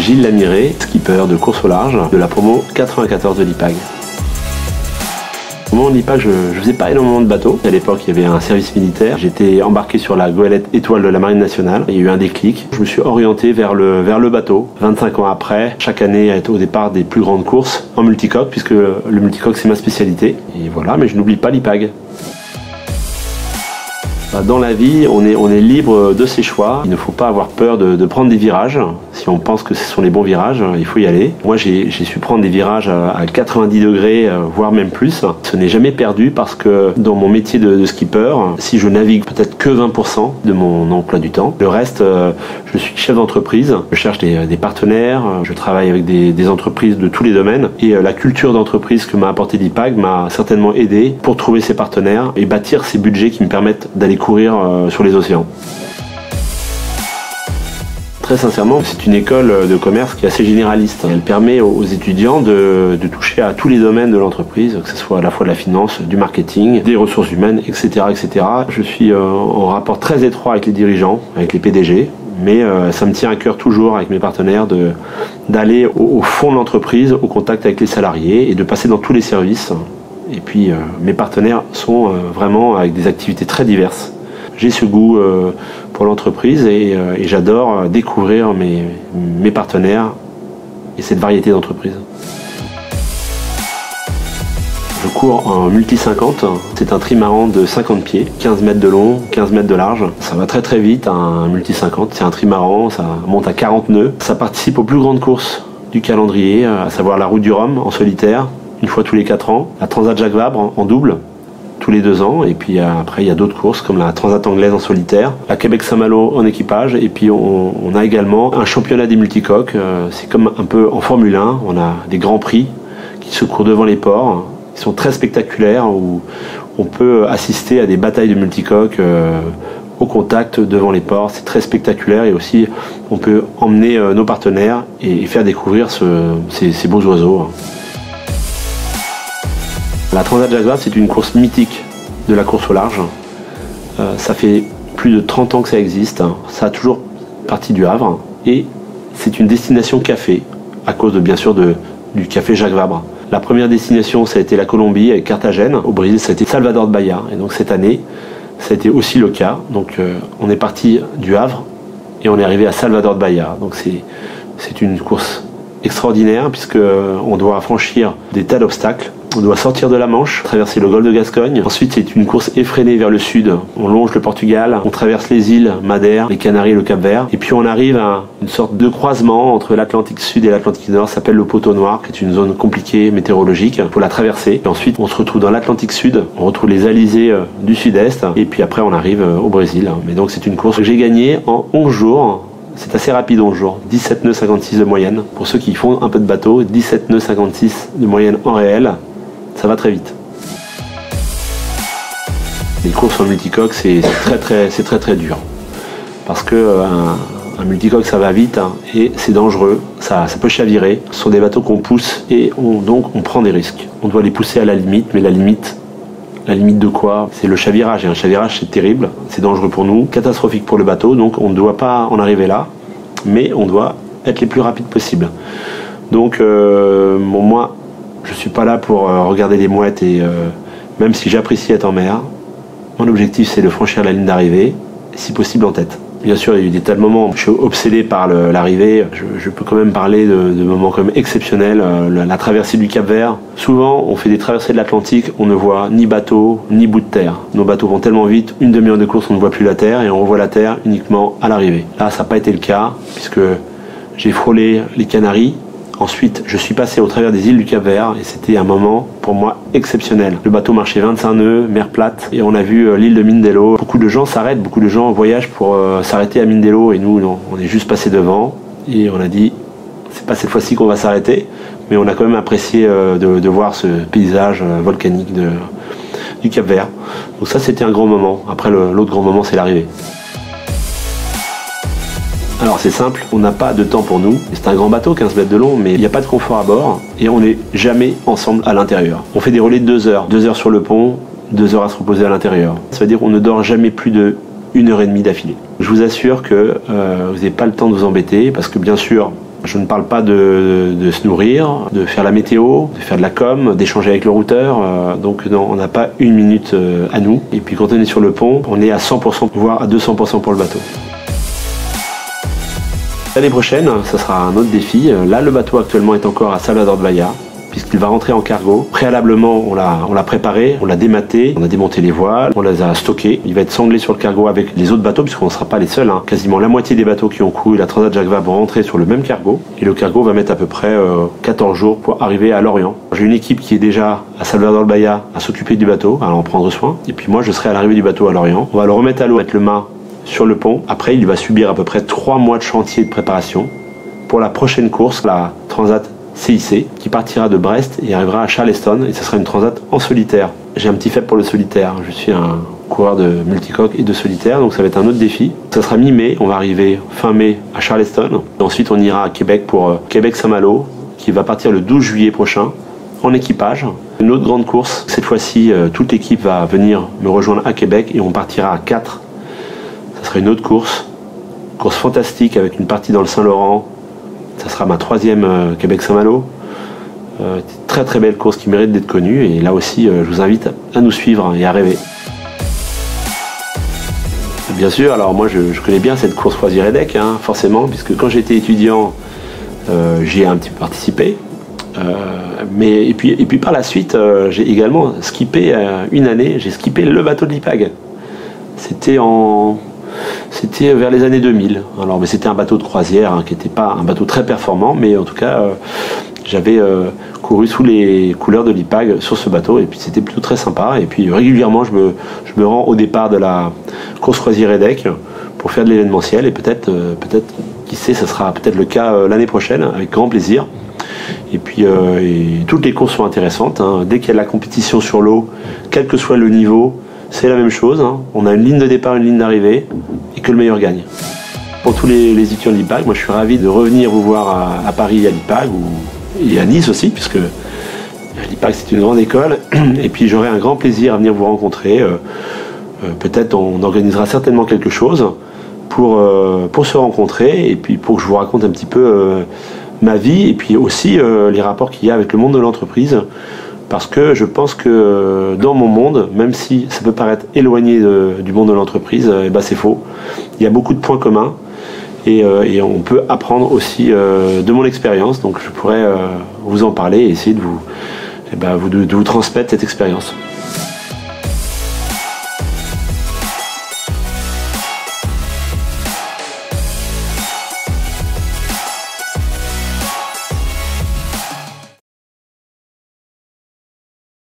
Gilles Lamiré, skipper de course au large de la promo 94 de l'IPAG. Au moment de l'IPAG, je faisais pas énormément de bateaux. À l'époque, il y avait un service militaire. J'étais embarqué sur la goélette Étoile de la Marine nationale. Il y a eu un déclic. Je me suis orienté vers le bateau. 25 ans après, chaque année est au départ des plus grandes courses en multicoque, puisque le multicoque c'est ma spécialité. Et voilà, mais je n'oublie pas l'IPAG. Dans la vie, on est libre de ses choix. Il ne faut pas avoir peur de prendre des virages. Si on pense que ce sont les bons virages, il faut y aller. Moi, j'ai su prendre des virages à 90 degrés, voire même plus. Ce n'est jamais perdu parce que dans mon métier de skipper, si je navigue peut-être que 20% de mon emploi du temps, le reste, je suis chef d'entreprise. Je cherche des partenaires, je travaille avec des entreprises de tous les domaines. Et la culture d'entreprise que m'a apporté l'IPAG m'a certainement aidé pour trouver ces partenaires et bâtir ces budgets qui me permettent d'aller courir sur les océans. Très sincèrement, c'est une école de commerce qui est assez généraliste. Elle permet aux étudiants de toucher à tous les domaines de l'entreprise, que ce soit à la fois de la finance, du marketing, des ressources humaines, etc. etc. Je suis en rapport très étroit avec les dirigeants, avec les PDG, mais ça me tient à cœur toujours avec mes partenaires d'aller au fond de l'entreprise, au contact avec les salariés et de passer dans tous les services. Et puis mes partenaires sont vraiment avec des activités très diverses. J'ai ce goût pour l'entreprise et j'adore découvrir mes partenaires et cette variété d'entreprises. Je cours en multi 50, c'est un trimaran de 50 pieds, 15 mètres de long, 15 mètres de large. Ça va très très vite, un multi 50, c'est un trimaran, ça monte à 40 nœuds. Ça participe aux plus grandes courses du calendrier, à savoir la Route du Rhum en solitaire, une fois tous les 4 ans, la Transat Jacques Vabre en double, tous les 2 ans, et puis après il y a d'autres courses comme la Transat anglaise en solitaire, la Québec-Saint-Malo en équipage, et puis on a également un championnat des multicoques, c'est comme un peu en Formule 1, on a des grands prix qui se courent devant les ports, qui sont très spectaculaires, où on peut assister à des batailles de multicoques au contact devant les ports, c'est très spectaculaire, et aussi on peut emmener nos partenaires et faire découvrir ces beaux oiseaux. La Transat Jacques Vabre, c'est une course mythique de la course au large. Ça fait plus de 30 ans que ça existe. Ça a toujours parti du Havre. Et c'est une destination café, à cause bien sûr du café Jacques Vabre. La première destination, ça a été la Colombie, avec Carthagène. Au Brésil, ça a été Salvador de Bahia. Et donc cette année, ça a été aussi le cas. Donc on est parti du Havre et on est arrivé à Salvador de Bahia. Donc c'est une course extraordinaire puisqu'on doit franchir des tas d'obstacles. On doit sortir de la Manche, traverser le golfe de Gascogne. Ensuite, c'est une course effrénée vers le sud. On longe le Portugal, on traverse les îles Madère, les Canaries et le Cap-Vert. Et puis on arrive à une sorte de croisement entre l'Atlantique Sud et l'Atlantique Nord. Ça s'appelle le Poteau Noir, qui est une zone compliquée météorologique. Il faut la traverser. Et ensuite, on se retrouve dans l'Atlantique Sud. On retrouve les alizés du sud-est. Et puis après, on arrive au Brésil. Mais donc, c'est une course que j'ai gagnée en 11 jours. C'est assez rapide 11 jours. 17 nœuds 56 de moyenne. Pour ceux qui font un peu de bateau, 17 nœuds 56 de moyenne en réel. Ça va très vite. Les courses en multicoque, c'est très dur. Parce que un multicoque, ça va vite et c'est dangereux, ça peut chavirer. Ce sont des bateaux qu'on pousse et donc on prend des risques. On doit les pousser à la limite, mais la limite de quoi? C'est le chavirage. Et un chavirage, c'est terrible, c'est dangereux pour nous, catastrophique pour le bateau, donc on ne doit pas en arriver là, mais on doit être les plus rapides possible. Donc, moi, je ne suis pas là pour regarder les mouettes et même si j'apprécie être en mer, mon objectif c'est de franchir la ligne d'arrivée, si possible en tête. Bien sûr, il y a eu des tas de moments où je suis obsédé par l'arrivée. Je peux quand même parler de moments comme exceptionnels. La traversée du Cap-Vert. Souvent, on fait des traversées de l'Atlantique, on ne voit ni bateau, ni bout de terre. Nos bateaux vont tellement vite, une demi-heure de course, on ne voit plus la terre et on revoit la terre uniquement à l'arrivée. Là, ça n'a pas été le cas, puisque j'ai frôlé les Canaries. Ensuite, je suis passé au travers des îles du Cap-Vert et c'était un moment pour moi exceptionnel. Le bateau marchait 25 nœuds, mer plate et on a vu l'île de Mindelo. Beaucoup de gens s'arrêtent, beaucoup de gens voyagent pour s'arrêter à Mindelo et nous, non, on est juste passé devant et on a dit c'est pas cette fois-ci qu'on va s'arrêter, mais on a quand même apprécié de voir ce paysage volcanique du Cap-Vert. Donc ça, c'était un grand moment. Après, l'autre grand moment, c'est l'arrivée. Alors c'est simple, on n'a pas de temps pour nous. C'est un grand bateau, 15 mètres de long, mais il n'y a pas de confort à bord et on n'est jamais ensemble à l'intérieur. On fait des relais de 2 heures. 2 heures sur le pont, 2 heures à se reposer à l'intérieur. Ça veut dire qu'on ne dort jamais plus de 1 heure et demie d'affilée. Je vous assure que vous n'avez pas le temps de vous embêter parce que bien sûr, Je ne parle pas de se nourrir, de faire la météo, de faire de la com, d'échanger avec le routeur. Donc non, on n'a pas une minute à nous. Et puis quand on est sur le pont, on est à 100%, voire à 200% pour le bateau. L'année prochaine, ça sera un autre défi. Là, le bateau actuellement est encore à Salvador de Bahia, puisqu'il va rentrer en cargo. Préalablement, on l'a préparé, on l'a dématé, on a démonté les voiles, on les a stockés. Il va être sanglé sur le cargo avec les autres bateaux, puisqu'on ne sera pas les seuls. Quasiment la moitié des bateaux qui ont couru la Transat Jacques Vabre vont rentrer sur le même cargo. Et le cargo va mettre à peu près 14 jours pour arriver à Lorient. J'ai une équipe qui est déjà à Salvador de Bahia à s'occuper du bateau, à en prendre soin. Et puis moi, je serai à l'arrivée du bateau à Lorient. On va le remettre à l'eau, mettre le mât sur le pont. Après, il va subir à peu près 3 mois de chantier de préparation pour la prochaine course, la Transat CIC, qui partira de Brest et arrivera à Charleston, et ce sera une transat en solitaire. J'ai un petit faible pour le solitaire, je suis un coureur de multicoque et de solitaire, donc ça va être un autre défi. Ça sera mi-mai, on va arriver fin mai à Charleston, et ensuite on ira à Québec pour Québec-Saint-Malo, qui va partir le 12 juillet prochain, en équipage. Une autre grande course, cette fois-ci toute l'équipe va venir me rejoindre à Québec, et on partira à 4. Ça sera une autre course fantastique avec une partie dans le Saint-Laurent. Ça sera ma 3e Québec-Saint-Malo. Très très belle course qui mérite d'être connue. Et là aussi, je vous invite à nous suivre et à rêver. Bien sûr, alors moi je connais bien cette course Croisière-EDEC, forcément, puisque quand j'étais étudiant, j'y ai un petit peu participé. Et puis par la suite, j'ai également skippé une année, j'ai skippé le bateau de l'IPAG. C'était vers les années 2000. Alors, mais c'était un bateau de croisière qui n'était pas un bateau très performant, mais en tout cas, j'avais couru sous les couleurs de l'IPAG sur ce bateau, et puis c'était plutôt très sympa. Et puis régulièrement, je me rends au départ de la course Croisière-EDEC pour faire de l'événementiel, et peut-être, qui sait, ça sera peut-être le cas l'année prochaine, avec grand plaisir. Et puis, toutes les courses sont intéressantes. Dès qu'il y a de la compétition sur l'eau, quel que soit le niveau, c'est la même chose. On a une ligne de départ, une ligne d'arrivée, et que le meilleur gagne. Pour tous les étudiants de l'IPAG, moi je suis ravi de revenir vous voir à Paris à l'IPAG, et à Nice aussi, puisque l'IPAG c'est une grande école. Et puis j'aurai un grand plaisir à venir vous rencontrer. Peut-être on organisera certainement quelque chose pour se rencontrer, et puis pour que je vous raconte un petit peu ma vie, et puis aussi les rapports qu'il y a avec le monde de l'entreprise. Parce que je pense que dans mon monde, même si ça peut paraître éloigné du monde de l'entreprise, c'est faux. Il y a beaucoup de points communs, et on peut apprendre aussi de mon expérience. Donc je pourrais vous en parler et essayer de vous transmettre cette expérience.